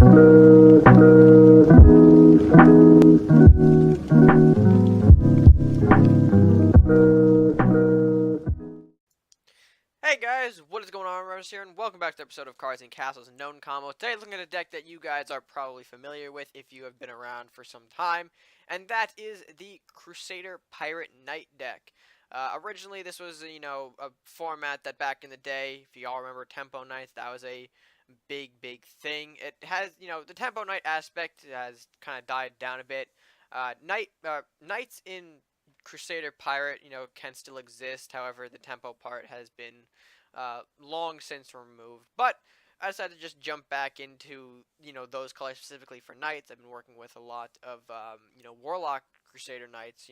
Hey guys, what is going on? RedMaster here, and welcome back to the episode of Cards and Castles and Known Combo. Today, looking at a deck that you guys are probably familiar with if you have been around for some time, and that is the Crusader Pirate Knight deck. Originally, this was, a format that back in the day, if you all remember Tempo Knights, that was a big thing. It has, the Tempo Knight aspect has kind of died down a bit. Knights in Crusader Pirate, can still exist. However, the tempo part has been long since removed. But I decided to just jump back into, those colors specifically for Knights. I've been working with a lot of, Warlock Crusader Knights,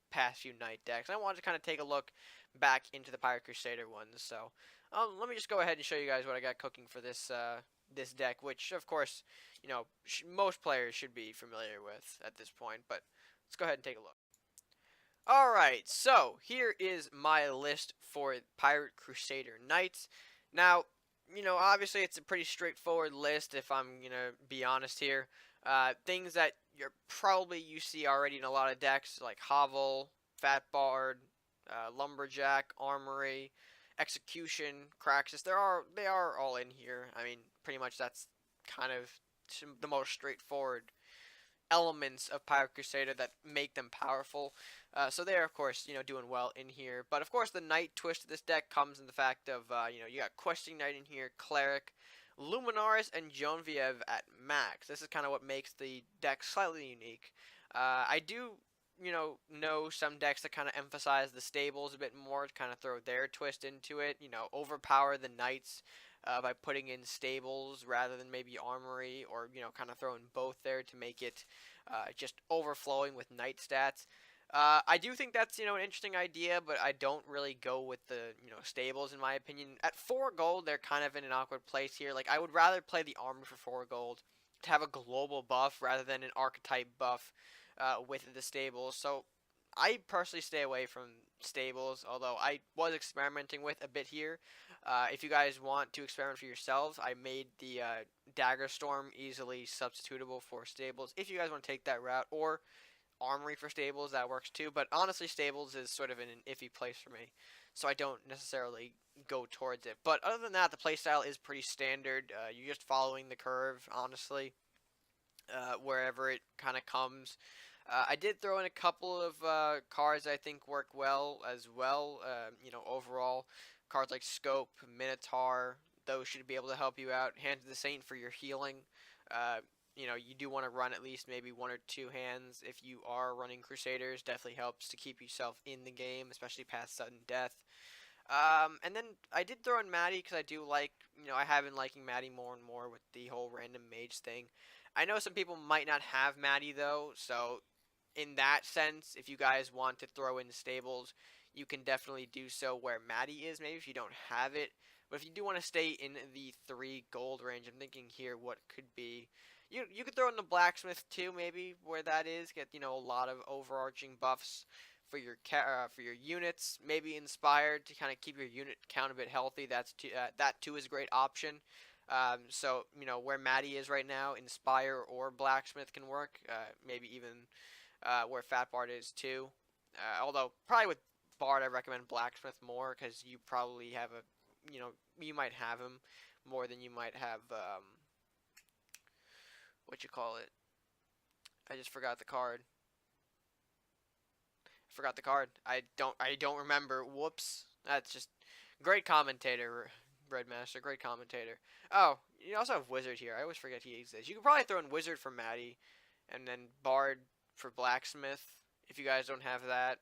past few Knight decks. And I wanted to kind of take a look back into the Pirate Crusader ones. So let me just go ahead and show you guys what I got cooking for this this deck, which, of course, most players should be familiar with at this point. But let's go ahead and take a look. Alright, so here is my list for Pirate Crusader Knights. Now, obviously it's a pretty straightforward list if I'm going to be honest here. Things that you see already in a lot of decks like Hovel, Fat Bard, Lumberjack, Armory, Execution, Craxus. They are all in here. I mean, pretty much that's kind of the most straightforward elements of Pirate Crusader that make them powerful. So they're, of course, doing well in here. But, of course, the Knight twist of this deck comes in the fact of, you got Questing Knight in here, Cleric, Luminaris, and Genevieve at max. This is kind of what makes the deck slightly unique. I do, know some decks that kind of emphasize the stables a bit more to kind of throw their twist into it. Overpower the Knights by putting in stables rather than maybe armory, or kind of throwing both there to make it just overflowing with Knight stats. I do think that's an interesting idea, but I don't really go with the stables in my opinion. At 4 gold, they're kind of in an awkward place here. Like, I would rather play the armor for 4 gold to have a global buff rather than an archetype buff with the stables. So I personally stay away from stables, although I was experimenting with a bit here. If you guys want to experiment for yourselves, I made the Dagger Storm easily substitutable for stables. If you guys want to take that route, or Armory for stables, that works too. But honestly, stables is sort of in an iffy place for me, so I don't necessarily go towards it. But other than that, the playstyle is pretty standard. You're just following the curve, honestly, wherever it kind of comes. I did throw in a couple of cards I think work well as well. Overall, cards like Scope, Minotaur, those should be able to help you out. Hand of the Saint for your healing. You do want to run at least maybe 1 or 2 hands if you are running Crusaders. Definitely helps to keep yourself in the game, especially past sudden death. And then I did throw in Maddie because I do like, I have been liking Maddie more and more with the whole random mage thing. I know some people might not have Maddie though, so in that sense, if you guys want to throw in stables, you can definitely do so where Maddie is, maybe if you don't have it. But if you do want to stay in the 3 gold range, I'm thinking here what could be. You could throw in the Blacksmith too, maybe where that is. Get a lot of overarching buffs for your units. Maybe Inspired to kind of keep your unit count a bit healthy. That too is a great option. So where Maddie is right now, Inspire or Blacksmith can work. Maybe even where Fat Bard is too. Although probably with Bard, I recommend Blacksmith more because you probably have you might have him more than you might have what you call it. I just forgot the card. I don't remember. Whoops. That's just great commentator, RedMaster. Great commentator. Oh, you also have Wizard here. I always forget he exists. You could probably throw in Wizard for Maddie, and then Bard for Blacksmith if you guys don't have that,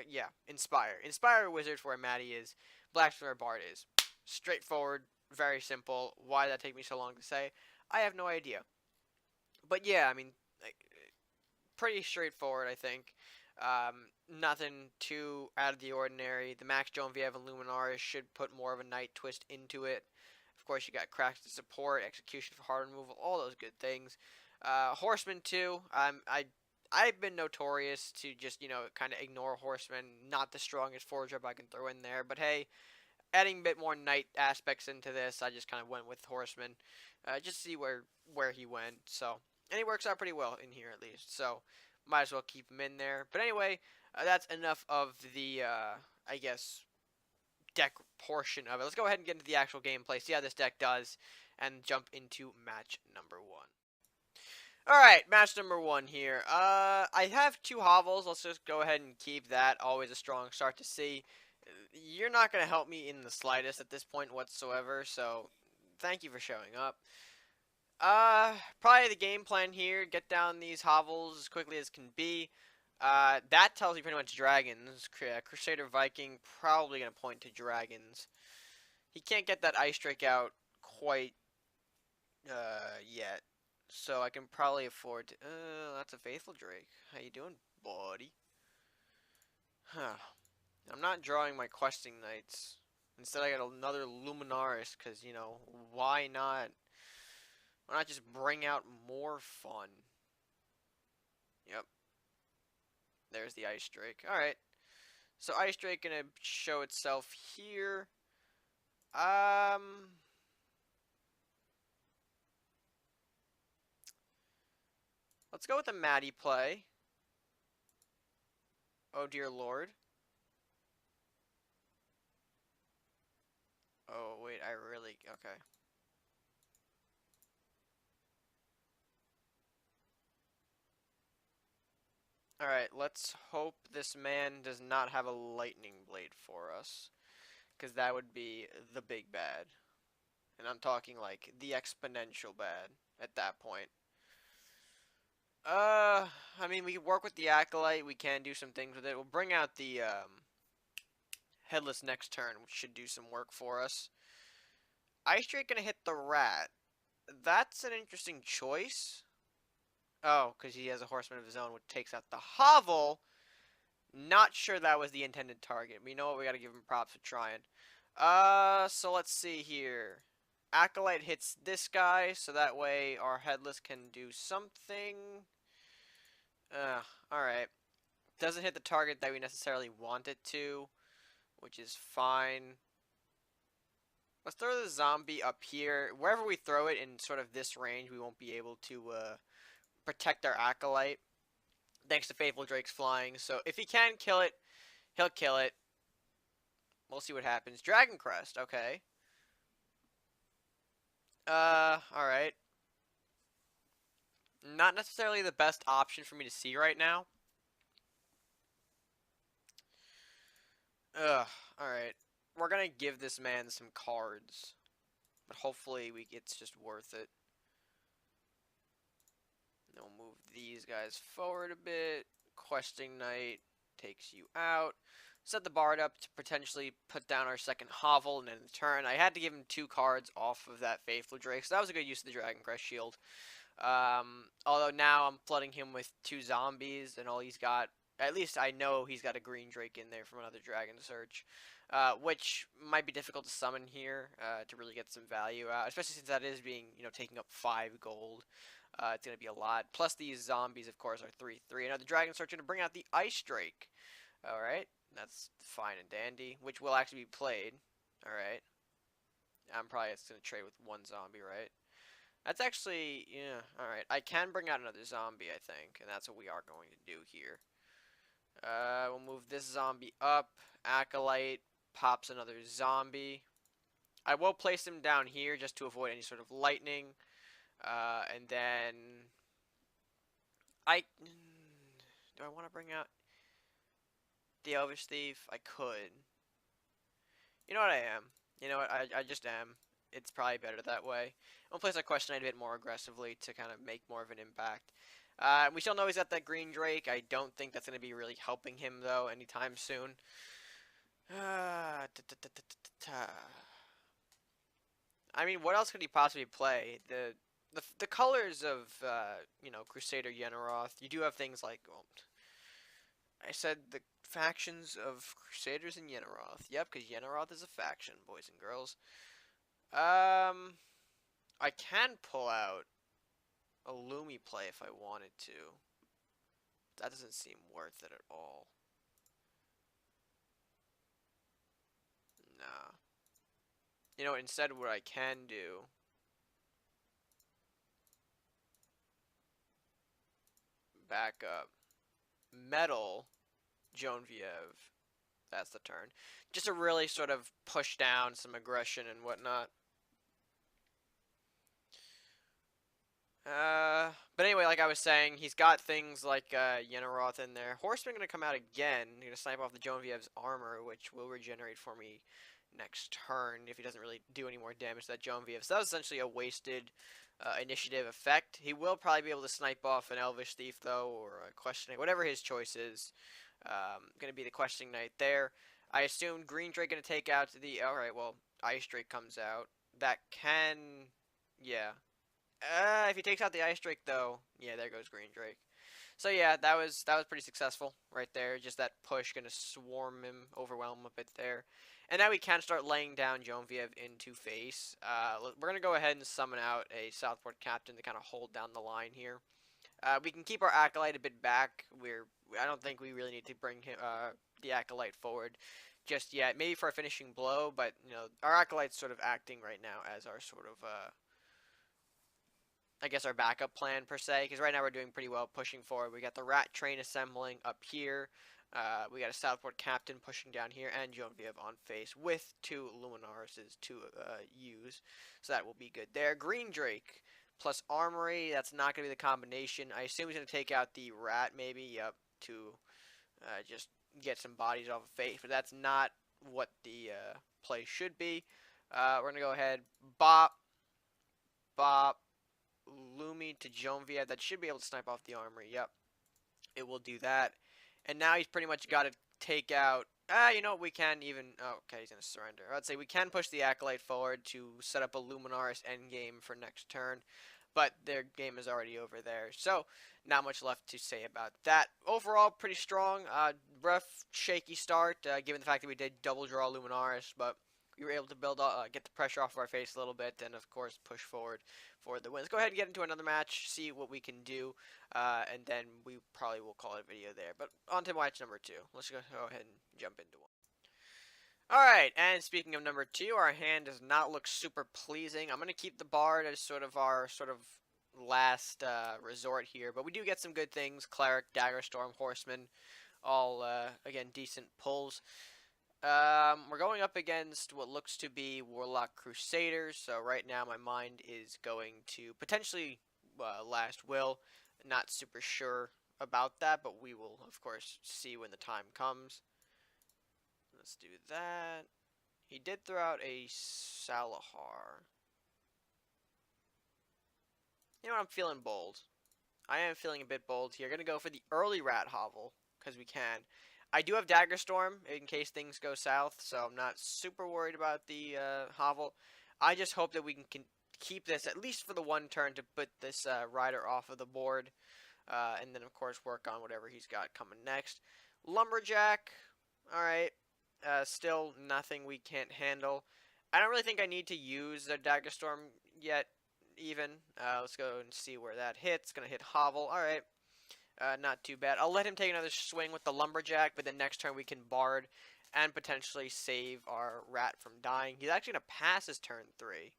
yeah, Inspire Wizard for where Maddie is, Blacksmith or Bard is. Straightforward, very simple. Why did that take me so long to say? I have no idea. But yeah, I mean, pretty straightforward, I think. Nothing too out of the ordinary. The Max Genevieve and Luminaris should put more of a Knight twist into it. Of course, you got Cracks to support, Execution for hard removal, all those good things. Horseman too. I've been notorious to just kind of ignore Horseman. Not the strongest forge up I can throw in there, but hey, adding a bit more Knight aspects into this, I just kind of went with Horseman. just see where he went. So, and he works out pretty well in here at least. So, might as well keep him in there. But anyway, that's enough of the I guess deck portion of it. Let's go ahead and get into the actual gameplay. See how this deck does, and jump into match number 1. Alright, match number 1 here. I have 2 hovels. Let's just go ahead and keep that. Always a strong start to see. You're not going to help me in the slightest at this point whatsoever, so thank you for showing up. Probably the game plan here, get down these hovels as quickly as can be. That tells me pretty much dragons. Crusader Viking probably going to point to dragons. He can't get that Ice Drake out quite, yet. So I can probably afford to, that's a Faithful Drake. How you doing, buddy? Huh. I'm not drawing my questing knights. Instead I got another Luminaris, because, you know, why not? Why not just bring out more fun? Yep. There's the Ice Drake. Alright. So Ice Drake gonna show itself here. Let's go with the Maddie play. Oh dear lord. Oh wait, I really, okay. Alright, let's hope this man does not have a lightning blade for us. Because that would be the big bad. And I'm talking like the exponential bad at that point. I mean, we can work with the Acolyte. We can do some things with it. We'll bring out the Headless next turn, which should do some work for us. Ice Drake gonna hit the Rat. That's an interesting choice. Oh, because he has a Horseman of his own, which takes out the Hovel. Not sure that was the intended target. We know what, we gotta give him props for trying. So let's see here. Acolyte hits this guy, so that way our Headless can do something. Alright. Doesn't hit the target that we necessarily want it to, which is fine. Let's throw the zombie up here. Wherever we throw it in sort of this range, we won't be able to protect our Acolyte, thanks to Faithful Drake's flying. So if he can kill it, he'll kill it. We'll see what happens. Dragon Crest, okay. Alright. Not necessarily the best option for me to see right now. Alright. We're gonna give this man some cards. But hopefully it's just worth it. And we'll move these guys forward a bit. Questing Knight takes you out. Set the Bard up to potentially put down our second Hovel and end the turn. I had to give him 2 cards off of that Faithful Drake, so that was a good use of the Dragon Crest Shield. Although now I'm flooding him with 2 zombies, and all he's got, at least I know he's got a green Drake in there from another Dragon Search, which might be difficult to summon here to really get some value out, especially since that is being, you know, taking up 5 gold. It's going to be a lot. Plus these zombies, of course, are 3/3. Another Dragon Search to bring out the Ice Drake. Alright, that's fine and dandy, which will actually be played. Alright. I'm probably just going to trade with 1 zombie, right? That's actually, yeah, alright. I can bring out another zombie, I think, and that's what we are going to do here. We'll move this zombie up. Acolyte pops another zombie. I will place him down here just to avoid any sort of lightning. And then do I want to bring out the Elvish Thief? I could. You know what, I am. You know what, I just am. It's probably better that way. I'll place our Question Knight a bit more aggressively to kind of make more of an impact. We still know he's got that green Drake. I don't think that's going to be really helping him, though, anytime soon. I mean, what else could he possibly play? The colors of, you know, Crusader Yenneroth, you do have things like, well, I said the factions of Crusaders and Yenneroth. Yep, because Yenneroth is a faction, boys and girls. I can pull out a Lumi play if I wanted to. That doesn't seem worth it at all. Nah. You know, instead what I can do back up. Metal Genevieve. That's the turn. Just to really sort of push down some aggression and whatnot. But anyway, like I was saying, he's got things like Yenneroth in there. Horseman gonna come out again. Gonna snipe off the Genevieve's armor, which will regenerate for me next turn if he doesn't really do any more damage to that Genevieve. So that was essentially a wasted initiative effect. He will probably be able to snipe off an Elvish Thief though, or a Questioning, whatever his choice is. Gonna be the Questioning Knight there. I assume Green Drake gonna take out the. All right, well, Ice Drake comes out. That can, yeah. If he takes out the Ice Drake, though, yeah, there goes Green Drake. So yeah, that was pretty successful right there. Just that push gonna swarm him, overwhelm him a bit there, and now we can start laying down Genevieve into face. We're gonna go ahead and summon out a Southport Captain to kind of hold down the line here. We can keep our Acolyte a bit back. I don't think we really need to bring him, the Acolyte forward just yet. Maybe for a finishing blow, but you know, our Acolyte's sort of acting right now as our sort of I guess our backup plan per se, because right now we're doing pretty well pushing forward. We got the Rat Train assembling up here. We got a Southport Captain pushing down here, and Genevieve on face with two Luminarises to use, so that will be good there. Green Drake plus Armory, that's not going to be the combination. I assume he's going to take out the Rat maybe, yep, to just get some bodies off of face, but that's not what the play should be. We're going to go ahead, bop, bop, Lumi to Genevieve. That should be able to snipe off the Armory. Yep. It will do that. And now he's pretty much got to take out... you know what? We can even... Oh, okay, he's going to surrender. I'd say we can push the Acolyte forward to set up a Luminaris endgame for next turn. But their game is already over there. So, not much left to say about that. Overall, pretty strong. Rough, shaky start, given the fact that we did double draw Luminaris. But we were able to get the pressure off of our face a little bit, and of course push forward for the win. Let's go ahead and get into another match, see what we can do, and then we probably will call it a video there. But on to match number 2. Let's go ahead and jump into one. Alright, and speaking of number 2, our hand does not look super pleasing. I'm going to keep the Bard as sort of our last resort here, but we do get some good things. Cleric, Dagger Storm, Horseman, all, again, decent pulls. We're going up against what looks to be Warlock Crusaders, so right now my mind is going to potentially Last Will. Not super sure about that, but we will, of course, see when the time comes. Let's do that. He did throw out a Salahar. You know what, I'm feeling bold. I am feeling a bit bold here. Gonna go for the early Rat Hovel, because we can. I do have Dagger Storm in case things go south, so I'm not super worried about the Hovel. I just hope that we can keep this, at least for the one turn, to put this rider off of the board. And then, of course, work on whatever he's got coming next. Lumberjack, alright. Still nothing we can't handle. I don't really think I need to use the Dagger Storm yet, even. Let's go and see where that hits. Gonna hit Hovel, alright. Not too bad. I'll let him take another swing with the Lumberjack, but then next turn we can Bard and potentially save our Rat from dying. He's actually going to pass his turn 3.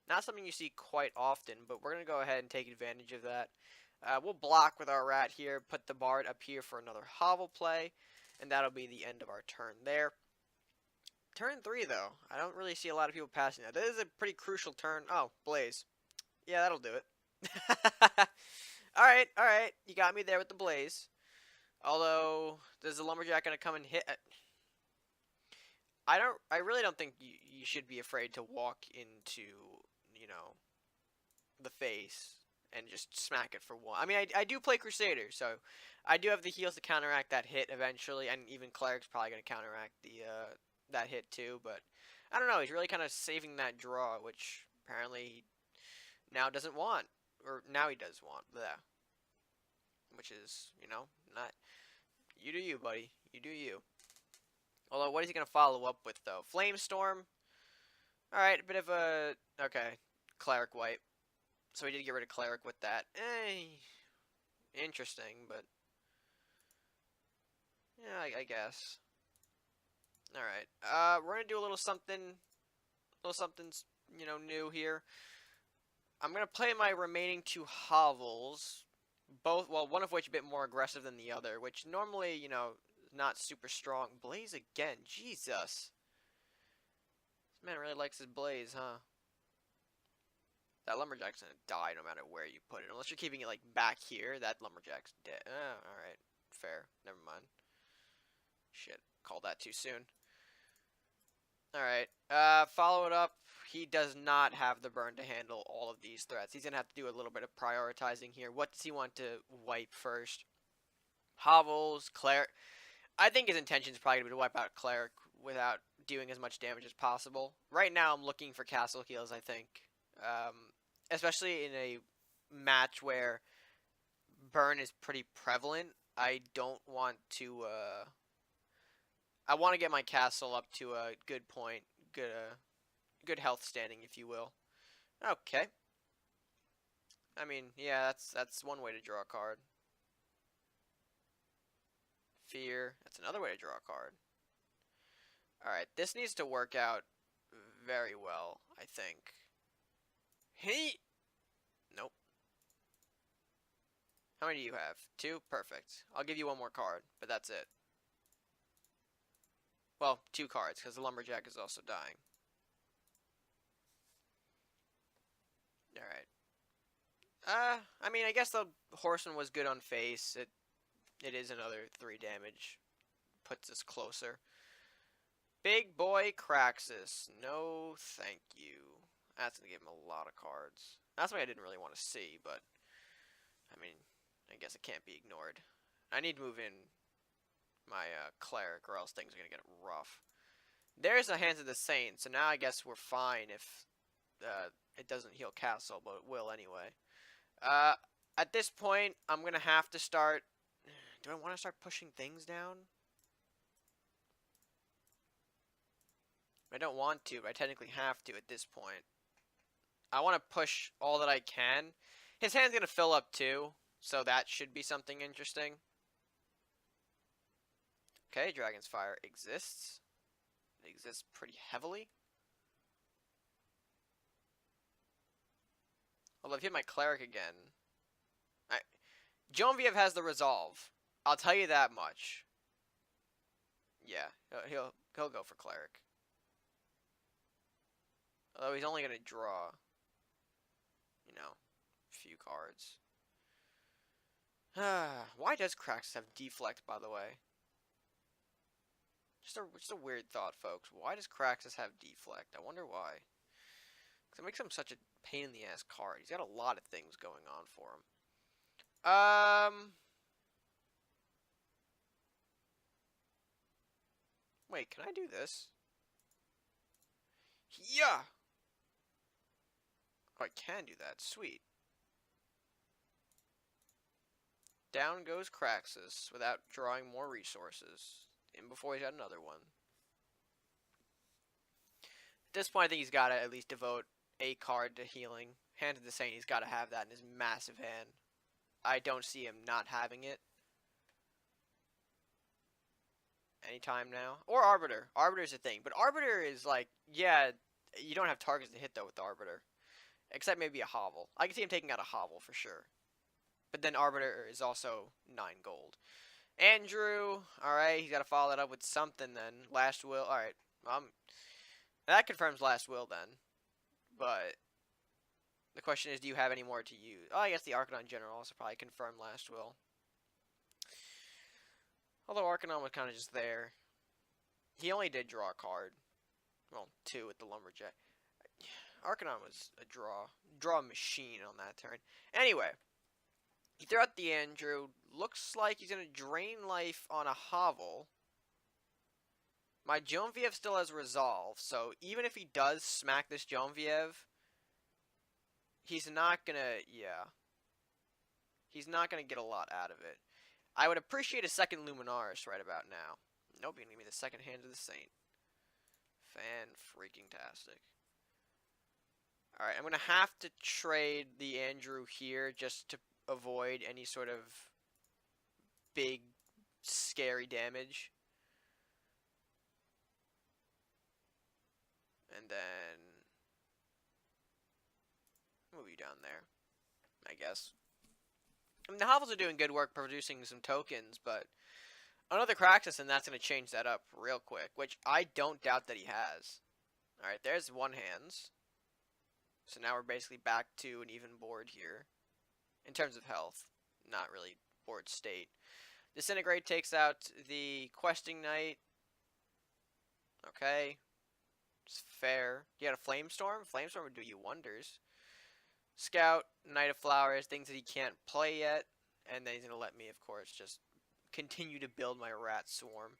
Not something you see quite often, but we're going to go ahead and take advantage of that. We'll block with our Rat here, put the Bard up here for another Hovel play, and that'll be the end of our turn there. Turn 3, though. I don't really see a lot of people passing that. This is a pretty crucial turn. Oh, Blaze. Yeah, that'll do it. Alright, you got me there with the Blaze. Although, is the Lumberjack going to come and hit? I really don't think you should be afraid to walk into, you know, the face and just smack it for one. I mean, I do play Crusader, so I do have the heals to counteract that hit eventually, and even Cleric's probably going to counteract the that hit too, but I don't know, he's really kind of saving that draw, which apparently he now doesn't want. Or now he does want, yeah. Which is, you know, not... You do you, buddy. You do you. Although, what is he going to follow up with, though? Flamestorm? Alright, a bit of a... Okay. Cleric wipe. So we did get rid of Cleric with that. Interesting, but... Yeah, I guess. Alright. We're going to do a little something... you know, new here. I'm going to play my remaining 2 hovels, both, well, one of which a bit more aggressive than the other, which normally, you know, not super strong. Blaze again, Jesus. This man really likes his Blaze, huh? That Lumberjack's gonna die no matter where you put it. Unless you're keeping it, like, back here, that Lumberjack's dead. Alright. Fair. Never mind. Shit. Called that too soon. Alright. Follow it up. He does not have the burn to handle all of these threats. He's gonna have to do a little bit of prioritizing here. What does he want to wipe first? Hovels, Cleric. I think his intention is probably going to be to wipe out Cleric without doing as much damage as possible. Right now, I'm looking for castle heals, I think. Especially in a match where burn is pretty prevalent. I don't want to... I want to get my castle up to a good point. Good health standing, if you will. Okay. I mean, yeah, that's one way to draw a card. Fear. That's another way to draw a card. Alright, this needs to work out very well, I think. Hey! Nope. How many do you have? 2? Perfect. I'll give you one more card, but that's it. Well, 2 cards, because the Lumberjack is also dying. Alright. I mean, I guess the Horseman was good on face. It is another 3 damage. Puts us closer. Big boy Craxus. No, thank you. That's going to give him a lot of cards. That's what I didn't really want to see, but... I mean, I guess it can't be ignored. I need to move in my Cleric, or else things are going to get rough. There's a Hands of the Saint, so now I guess we're fine if it doesn't heal Castle, but it will anyway. At this point, I'm going to have to start... Do I want to start pushing things down? I don't want to, but I technically have to at this point. I want to push all that I can. His hand's going to fill up too, so that should be something interesting. Okay, Dragon's Fire exists. It exists pretty heavily. Although I've hit my Cleric again. Genevieve has the resolve. I'll tell you that much. Yeah, he'll go for Cleric. Although he's only going to draw, you know, a few cards. Why does Craxus have Deflect, by the way? Just a weird thought, folks. Why does Craxus have Deflect? I wonder why. Because it makes him such a pain-in-the-ass card. He's got a lot of things going on for him. Wait, can I do this? Yeah! Oh, I can do that. Sweet. Down goes Craxus without drawing more resources. In before he's got another one. At this point, I think he's got to at least devote a card to healing. Hand of the Saint, he's got to have that in his massive hand. I don't see him not having it. Anytime now. Or Arbiter. Arbiter's a thing. But Arbiter is like, yeah, you don't have targets to hit though with the Arbiter. Except maybe a Hovel. I can see him taking out a Hovel for sure. But then Arbiter is also 9 gold. Andrew, alright, he's got to follow that up with something then. Last Will, alright. That confirms Last Will then. But the question is, do you have any more to use? Oh, I guess the Arcanon General also probably confirmed Last Will. Although Arcanon was kind of just there. He only did draw a card. Well, 2 with the Lumberjack. Arcanon was a draw machine on that turn. Anyway, he threw out the Andrew. Looks like he's going to drain life on a Hovel. My Genevieve still has Resolve, so even if he does smack this Genevieve, he's not going to, yeah. He's not going to get a lot out of it. I would appreciate a second Luminaris right about now. Nope, you're going to give me the second Hand of the Saint. Fan-freaking-tastic. Alright, I'm going to have to trade the Andrew here just to avoid any sort of big, scary damage. And then move you down there, I guess. I mean, the Hovels are doing good work producing some tokens, but another Craxus, and that's going to change that up real quick, which I don't doubt that he has. Alright, there's one hands. So now we're basically back to an even board here. In terms of health, not really board state. Disintegrate takes out the Questing Knight. Okay. It's fair. You got a Flamestorm? Flamestorm would do you wonders. Scout, Knight of Flowers, things that he can't play yet. And then he's going to let me, of course, just continue to build my Rat Swarm.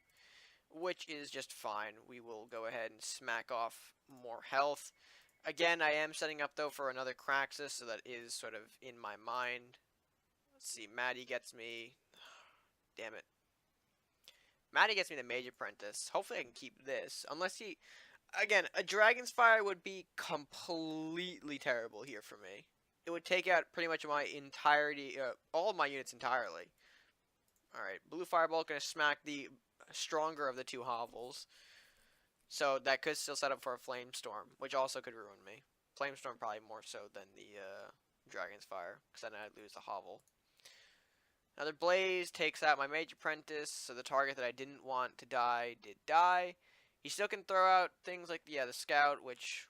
Which is just fine. We will go ahead and smack off more health. Again, I am setting up, though, for another Craxus, so that is sort of in my mind. Let's see, Maddie gets me... Damn it. Maddie gets me the Mage Apprentice. Hopefully I can keep this. Unless he... Again, a Dragon's Fire would be completely terrible here for me. It would take out pretty much my entirety... all of my units entirely. Alright, Blue Firebolt gonna smack the stronger of the two Hovels. So that could still set up for a Flamestorm, which also could ruin me. Flamestorm probably more so than the Dragon's Fire, because then I'd lose the Hovel. Another Blaze takes out my Mage Apprentice, so the target that I didn't want to die did die. He still can throw out things like, the Scout, which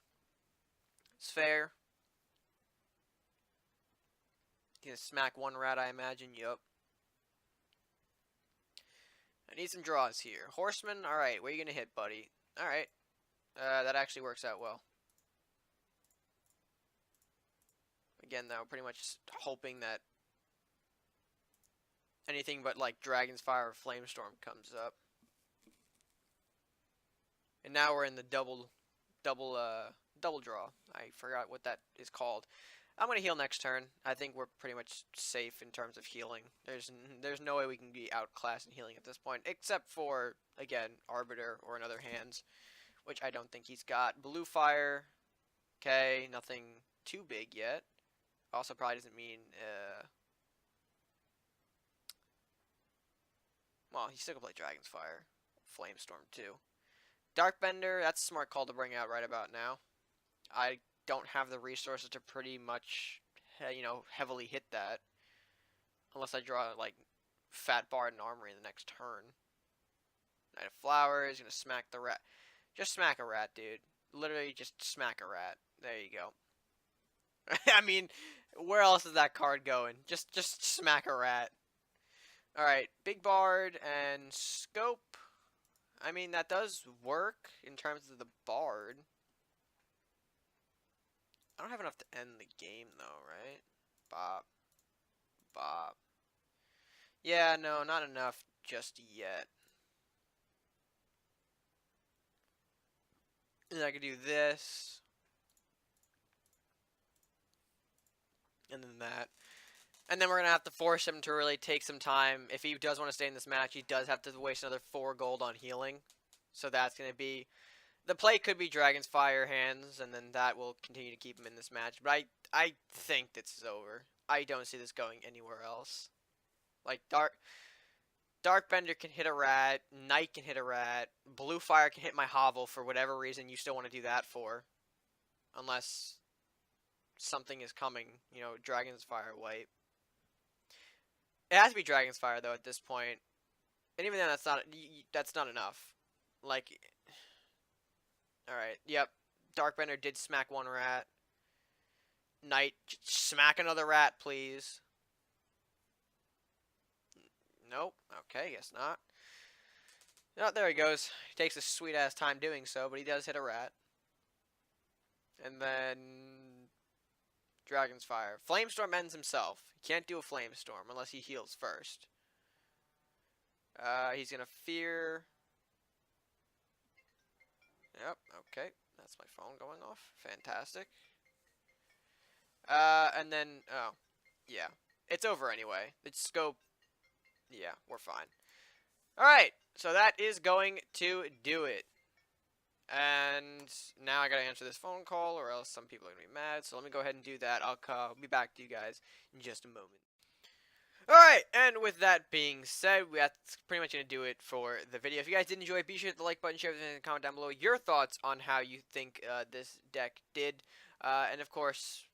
is fair. He's gonna smack one rat, I imagine. Yup. I need some draws here. Horseman, alright, where are you gonna hit, buddy? Alright. That actually works out well. Again, though, pretty much just hoping that anything but, like, Dragon's Fire or Flamestorm comes up. And now we're in the double draw. I forgot what that is called. I'm going to heal next turn. I think we're pretty much safe in terms of healing. There's no way we can be outclassed in healing at this point, except for, again, Arbiter or another hands, which I don't think he's got. Blue Fire, okay, nothing too big yet. Also probably doesn't mean, well, he still can play Dragon's Fire. Flamestorm, too. Darkbender, that's a smart call to bring out right about now. I don't have the resources to pretty much, heavily hit that. Unless I draw, like, Fat Bard and Armory in the next turn. Knight of Flowers, gonna smack the rat. Just smack a rat, dude. Literally just smack a rat. There you go. I mean, where else is that card going? Just smack a rat. Alright, Big Bard and Scope. I mean, that does work in terms of the Bard. I don't have enough to end the game, though, right? Bop. Bop. Yeah, no, not enough just yet. And I could do this. And then that. And then we're going to have to force him to really take some time. If he does want to stay in this match, he does have to waste another 4 gold on healing. So that's going to be... The play could be Dragon's Fire hands, and then that will continue to keep him in this match. But I think this is over. I don't see this going anywhere else. Like, Darkbender can hit a rat, Knight can hit a rat, Blue Fire can hit my Hovel for whatever reason you still want to do that for. Unless something is coming, Dragon's Fire wipe. It has to be Dragon's Fire, though, at this point. And even then, that's not enough. Like... Alright, yep. Darkbender did smack one rat. Knight, smack another rat, please. Nope. Okay, guess not. Oh, there he goes. He takes a sweet-ass time doing so, but he does hit a rat. And then... Dragon's Fire. Flamestorm ends himself. He can't do a Flamestorm unless he heals first. He's gonna fear... Yep, okay. That's my phone going off. Fantastic. And then, oh, yeah. It's over anyway. It's scope. Yeah, we're fine. Alright, so that is going to do it. And now I gotta answer this phone call or else some people are gonna be mad. So let me go ahead and do that. I'll be back to you guys in just a moment. Alright, and with that being said, that's pretty much going to do it for the video. If you guys did enjoy it, be sure to hit the like button, share everything, and comment down below your thoughts on how you think this deck did. And of course,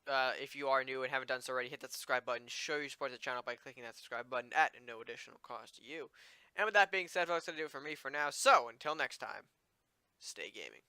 if you are new and haven't done so already, hit that subscribe button. Show your support to the channel by clicking that subscribe button at no additional cost to you. And with that being said, folks, that'll do it for me for now. So, until next time, stay gaming.